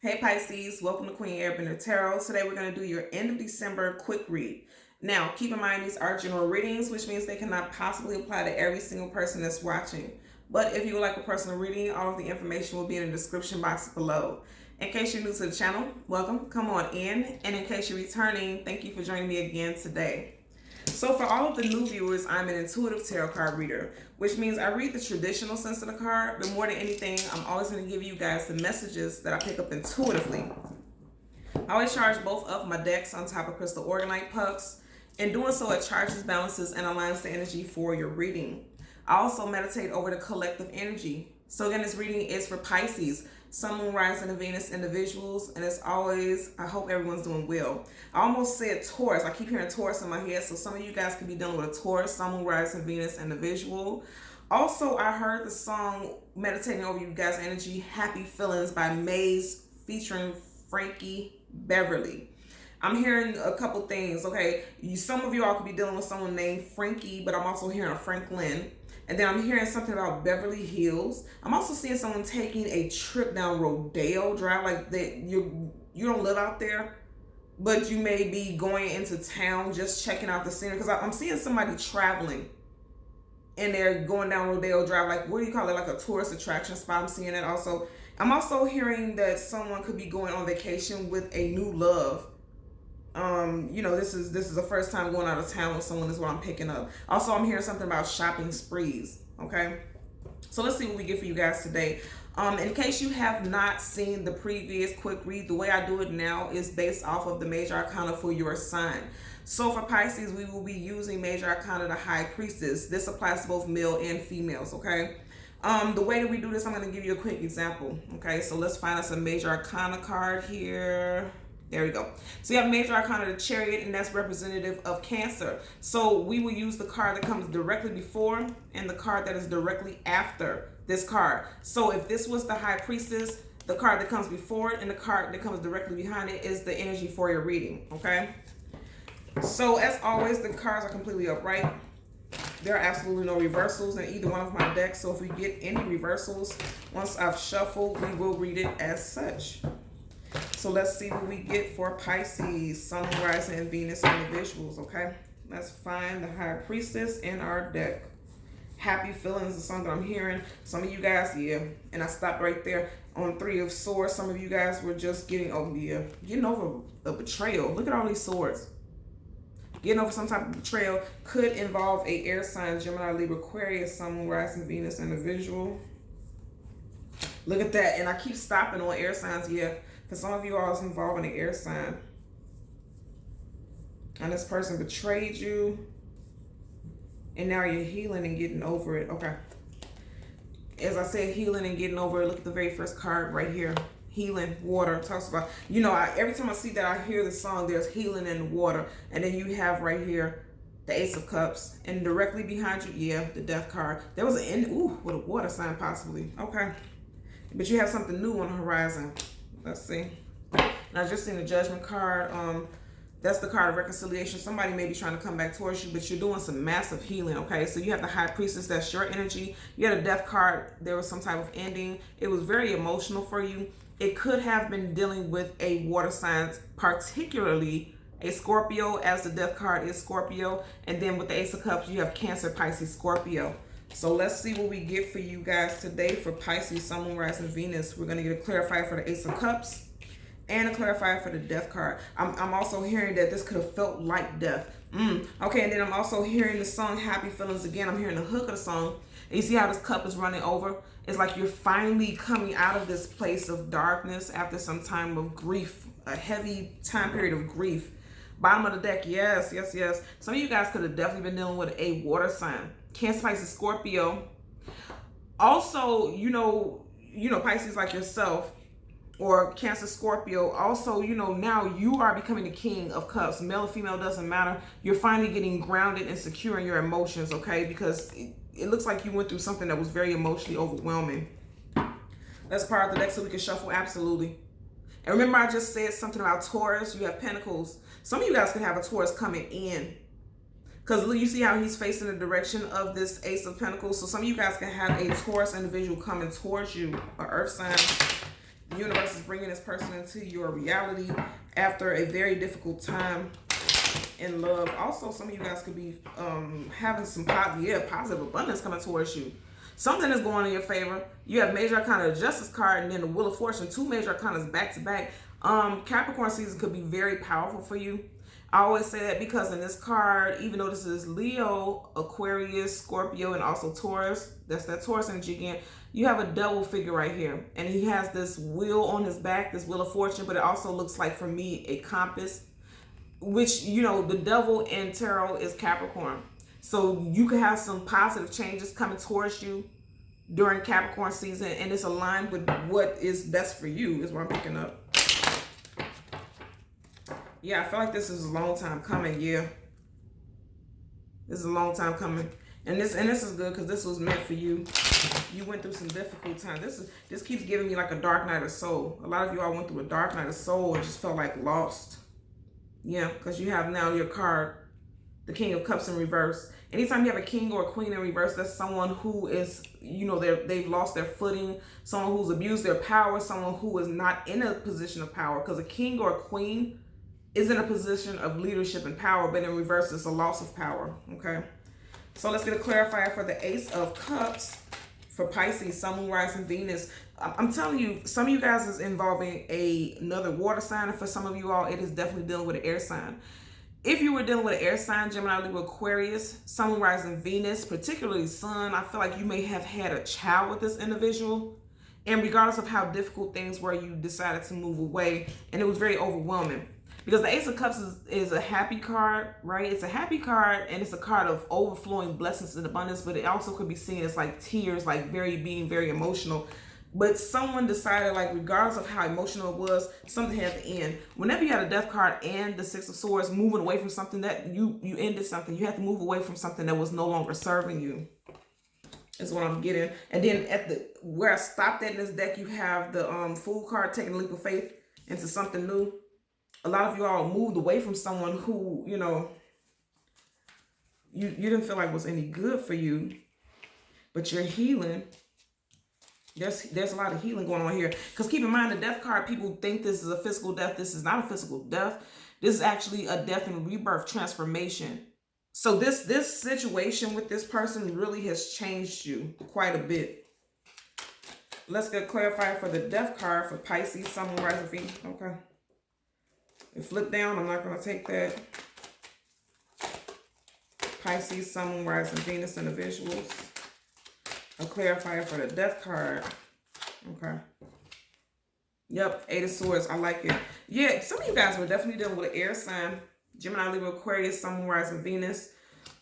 Hey Pisces, welcome to Queen Airbender Tarot. Today we're going to do your end of December quick read. Now, keep in mind these are general readings, which means they cannot possibly apply to every single person that's watching. But if you would like a personal reading, all of the information will be in the description box below. In case you're new to the channel, welcome, come on in. And in case you're returning, thank you for joining me again today. So for all of the new viewers, I'm an intuitive tarot card reader, which means I read the traditional sense of the card, but more than anything, I'm always going to give you guys the messages that I pick up intuitively. I always charge both of my decks on top of crystal organite pucks. In doing so, it charges, balances, and aligns the energy for your reading. I also meditate over the collective energy. So again, this reading is for Pisces, Sun, Moon, Rising, and Venus individuals, and as always, I hope everyone's doing well. I almost said Taurus. I keep hearing Taurus in my head, so some of you guys could be dealing with a Taurus, Sun, Moon, Rising, Venus individual. Also, I heard the song meditating over you guys' energy, Happy Feelings by Maze featuring Frankie Beverly. I'm hearing a couple things, okay? Some of you all could be dealing with someone named Frankie, but I'm also hearing a Franklin. And then I'm hearing something about Beverly Hills. I'm also seeing someone taking a trip down Rodeo Drive, like that you don't live out there, but you may be going into town just checking out the scenery. Because I'm seeing somebody traveling and they're going down Rodeo Drive, like what do you call it, like a tourist attraction spot. I'm seeing that also. I'm also hearing that someone could be going on vacation with a new love. This is the first time going out of town with someone is what I'm picking up. Also, I'm hearing something about shopping sprees. Okay. So let's see what we get for you guys today. In case you have not seen the previous quick read, the way I do it now is based off of the major arcana for your sign. So for Pisces, we will be using major arcana, the High Priestess. This applies to both male and females. Okay. The way that we do this, I'm going to give you a quick example. Okay. So let's find us a major arcana card here. There we go. So you have major arcana, the Chariot, and that's representative of Cancer. So we will use the card that comes directly before and the card that is directly after this card. So if this was the High Priestess, the card that comes before it and the card that comes directly behind it is the energy for your reading, okay? So as always, the cards are completely upright. There are absolutely no reversals in either one of my decks. So if we get any reversals, once I've shuffled, we will read it as such. So let's see what we get for Pisces, Sun, Rising, and Venus individuals, okay? Let's find the High Priestess in our deck. Happy Feelings is something I'm hearing. Some of you guys, yeah. And I stopped right there on Three of Swords. Some of you guys were just getting over a betrayal. Look at all these swords. Getting over some type of betrayal could involve a air sign, Gemini, Libra, Aquarius, Sun, Rising, Venus individual. Look at that. And I keep stopping on air signs, yeah. For some of you all, it's involving an air sign. And this person betrayed you. And now you're healing and getting over it. Okay. As I said, healing and getting over it. Look at the very first card right here. Healing, water. Talks about, every time I see that, I hear the song, there's healing in the water. And then you have right here the Ace of Cups. And directly behind you, yeah, the Death card. There was with a water sign possibly. Okay. But you have something new on the horizon. Let's see. And I just seen the Judgment card. That's the card of reconciliation. Somebody may be trying to come back towards you, but you're doing some massive healing, okay? So you have the High Priestess, that's your energy. You had a Death card. There was some type of ending. It was very emotional for you. It could have been dealing with a water sign, particularly a Scorpio, as the Death card is Scorpio. And then with the Ace of Cups, you have Cancer, Pisces, Scorpio. So let's see what we get for you guys today for Pisces, Sun, Moon, Rising, Venus. We're going to get a clarifier for the Ace of Cups and a clarifier for the Death card. I'm also hearing that this could have felt like death. Okay, and then I'm also hearing the song Happy Feelings again. I'm hearing the hook of the song. And you see how this cup is running over? It's like you're finally coming out of this place of darkness after some time of grief, a heavy time period of grief. Bottom of the deck, yes. Some of you guys could have definitely been dealing with a water sign. Cancer, Pisces, Scorpio. Also, Pisces like yourself, or Cancer, Scorpio. Also, now you are becoming the King of Cups. Male or female, doesn't matter. You're finally getting grounded and secure in your emotions, okay? Because it looks like you went through something that was very emotionally overwhelming. That's part of the deck so we can shuffle, absolutely. And remember, I just said something about Taurus. You have Pentacles. Some of you guys could have a Taurus coming in. Because you see how he's facing the direction of this Ace of Pentacles. So some of you guys can have a Taurus individual coming towards you, an earth sign. universe is bringing this person into your reality after a very difficult time in love. Also, some of you guys could be having some positive abundance coming towards you. Something is going in your favor. You have major arcana, the Justice card, and then the Wheel of Fortune, two major arcanas back to back. Capricorn season could be very powerful for you. I always say that because in this card, even though this is Leo, Aquarius, Scorpio, and also Taurus, that's that Taurus energy again, you have a devil figure right here. And he has this wheel on his back, this Wheel of Fortune, but it also looks like, for me, a compass, which, you know, the devil in tarot is Capricorn. So you could have some positive changes coming towards you during Capricorn season, and it's aligned with what is best for you, is what I'm picking up. Yeah, I feel like this is a long time coming. Yeah, this is a long time coming, and this is good because this was meant for you. You went through some difficult times. This keeps giving me like a dark night of soul. A lot of you all went through a dark night of soul and just felt like lost. Yeah, because you have now your card, the King of Cups in reverse. Anytime you have a king or a queen in reverse, that's someone who is, you know, they've lost their footing, someone who's abused their power, someone who is not in a position of power. Because a king or a queen is in a position of leadership and power, but in reverse, it's a loss of power, okay? So let's get a clarifier for the Ace of Cups for Pisces, Sun, Moon, Rising, Venus. I'm telling you, some of you guys is involving another water sign, and for some of you all, it is definitely dealing with an air sign. If you were dealing with an air sign, Gemini, Libra, Aquarius, Sun, Moon, Rising, Venus, particularly Sun, I feel like you may have had a child with this individual. And regardless of how difficult things were, you decided to move away, and it was very overwhelming. Because the Ace of Cups is a happy card, right? It's a happy card, and it's a card of overflowing blessings and abundance, but it also could be seen as like tears, like being very emotional. But someone decided, like, regardless of how emotional it was, something had to end. Whenever you had a death card and the Six of Swords, moving away from something that you ended something. You had to move away from something that was no longer serving you, is what I'm getting. And then at where I stopped at in this deck, you have the Fool card, taking a leap of faith into something new. A lot of you all moved away from someone who, you know, you didn't feel like was any good for you, but you're healing. There's a lot of healing going on here. Because keep in mind, the death card, people think this is a physical death. This is not a physical death. This is actually a death and rebirth transformation. So this situation with this person really has changed you quite a bit. Let's get clarified for the death card for Pisces, Sun, Moon, Rising, Venus. Okay. And flip down. I'm not going to take that. Pisces, Sun, Moon, Rising, Venus individuals. A clarifier for the death card. Okay. Yep, Eight of Swords. I like it. Yeah, some of you guys were definitely dealing with an air sign. Gemini, Libra, Aquarius, Sun, Moon, Rising, Venus.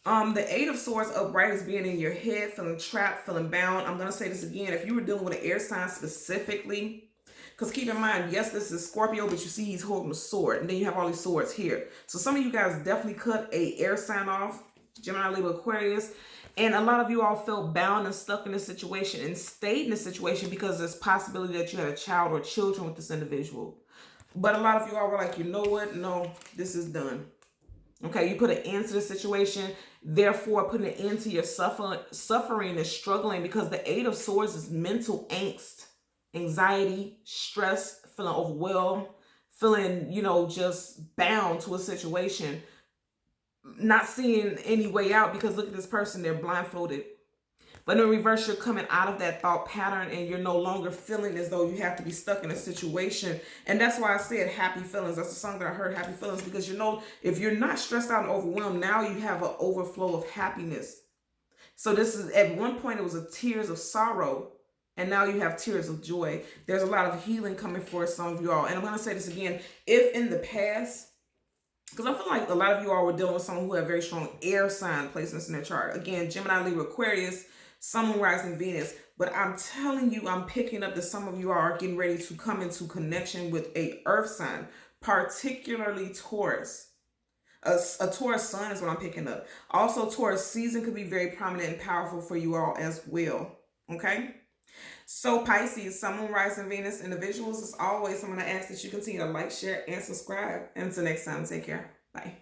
The Eight of Swords upright is being in your head, feeling trapped, feeling bound. I'm going to say this again. If you were dealing with an air sign specifically, because keep in mind, yes, this is Scorpio, but you see he's holding a sword. And then you have all these swords here. So some of you guys definitely cut a air sign off. Gemini, Libra, Aquarius. And a lot of you all felt bound and stuck in this situation and stayed in this situation because there's possibility that you had a child or children with this individual. But a lot of you all were like, you know what? No, this is done. Okay, you put an end to the situation, therefore putting an end to your suffering and struggling, because the Eight of Swords is mental angst, anxiety, stress, feeling overwhelmed, feeling, you know, just bound to a situation. Not seeing any way out because look at this person, they're blindfolded. But in reverse, you're coming out of that thought pattern and you're no longer feeling as though you have to be stuck in a situation. And that's why I said happy feelings. That's the song that I heard, happy feelings, because you know, if you're not stressed out and overwhelmed, now you have an overflow of happiness. So this is, at one point it was a tears of sorrow, and now you have tears of joy. There's a lot of healing coming for some of you all. And I'm going to say this again. If in the past, because I feel like a lot of you all were dealing with someone who had very strong air sign placements in their chart. Again, Gemini, Libra, Aquarius, Sun, Moon, Rising, Venus. But I'm telling you, I'm picking up that some of you are getting ready to come into connection with a earth sign, particularly Taurus. A Taurus sun is what I'm picking up. Also, Taurus season could be very prominent and powerful for you all as well. Okay? So Pisces, Sun, Moon, Rising, Venus individuals, as always, I'm going to ask that you continue to like, share, and subscribe. And until next time, take care. Bye.